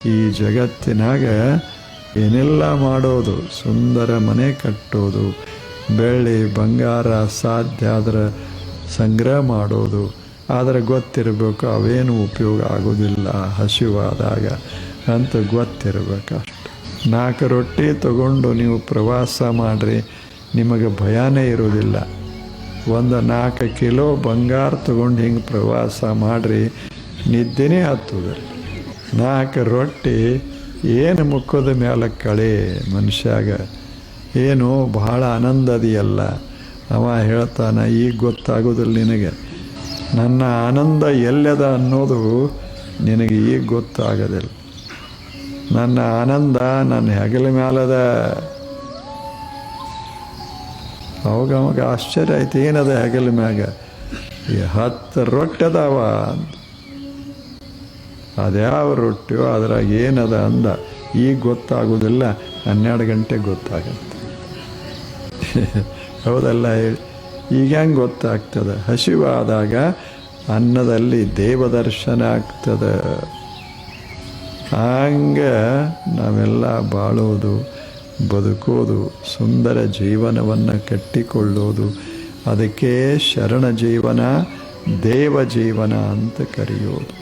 ಈ ಜಗತ್ತಿನಾಗ ಏನೆಲ್ಲ ಮಾಡೋದು, ಸುಂದರ ಮನೆ ಕಟ್ಟೋದು, ಬೆಳ್ಳಿ ಬಂಗಾರ ಸಾಧ್ಯ ಆದ್ರೆ ಸಂಗ್ರಹ ಮಾಡೋದು, ಆದರೆ ಗೊತ್ತಿರಬೇಕು ಅವೇನು ಉಪಯೋಗ ಆಗೋದಿಲ್ಲ ಹಸಿವಾದಾಗ ಅಂತ ಗೊತ್ತಿರಬೇಕು ಅಷ್ಟೆ. 4 ರೊಟ್ಟಿ ತಗೊಂಡು ನೀವು ಪ್ರವಾಸ ಮಾಡಿರಿ, ನಿಮಗೆ ಭಯನೇ ಇರೋದಿಲ್ಲ. 4 ಕಿಲೋ ಬಂಗಾರ ತಗೊಂಡು ಹಿಂಗೆ ಪ್ರವಾಸ ಮಾಡಿರಿ, ನಿದ್ದೆನೇ ಹತ್ತುದಿಲ್ಲ. 4 ರೊಟ್ಟಿ ಏನು ಮುಖದ ಮೇಲೆ ಕಳೆ ಮನುಷ್ಯಾಗ, ಏನು ಬಹಳ ಆನಂದದಿಯಲ್ಲ. ಅವ ಹೇಳ್ತಾನೆ, ಈಗ ಗೊತ್ತಾಗೋದಿಲ್ಲ ನಿನಗೆ ನನ್ನ ಆನಂದ ಎಲ್ಲದ ಅನ್ನೋದು, ನಿನಗೆ ಈಗ ಗೊತ್ತಾಗೋದಿಲ್ಲ. ನನ್ನ ಆನಂದ ನನ್ನ ಹೆಗಲ ಮ್ಯಾಲದ. ಅವಾಗ ಆಶ್ಚರ್ಯ ಆಯ್ತು, ಏನದ ಹೆಗಲ ಮ್ಯಾಗ? ಈ 10 ರೊಟ್ಟಿ ಅದಾವ ಅಂತ. ಅದ್ಯಾವ ರೊಟ್ಟಿಯೋ ಅದ್ರಾಗ ಏನದ ಅಂದ. ಈಗ ಗೊತ್ತಾಗೋದಿಲ್ಲ, 12 ಗಂಟೆಗೆ ಗೊತ್ತಾಗತ್ತೆ. ಹೌದಲ್ಲ ಹೇಳಿ? ಈಗ ಹೆಂಗೆ ಗೊತ್ತಾಗ್ತದೆ? ಹಸಿವಾದಾಗ ಅನ್ನದಲ್ಲಿ ದೇವದರ್ಶನ ಆಗ್ತದೆ. ಹಂಗೆ ನಾವೆಲ್ಲ ಬಾಳೋದು, ಬದುಕೋದು, ಸುಂದರ ಜೀವನವನ್ನು ಕಟ್ಟಿಕೊಳ್ಳೋದು, ಅದಕ್ಕೆ ಶರಣ ಜೀವನ, ದೇವ ಜೀವನ ಅಂತ ಕರೆಯೋದು.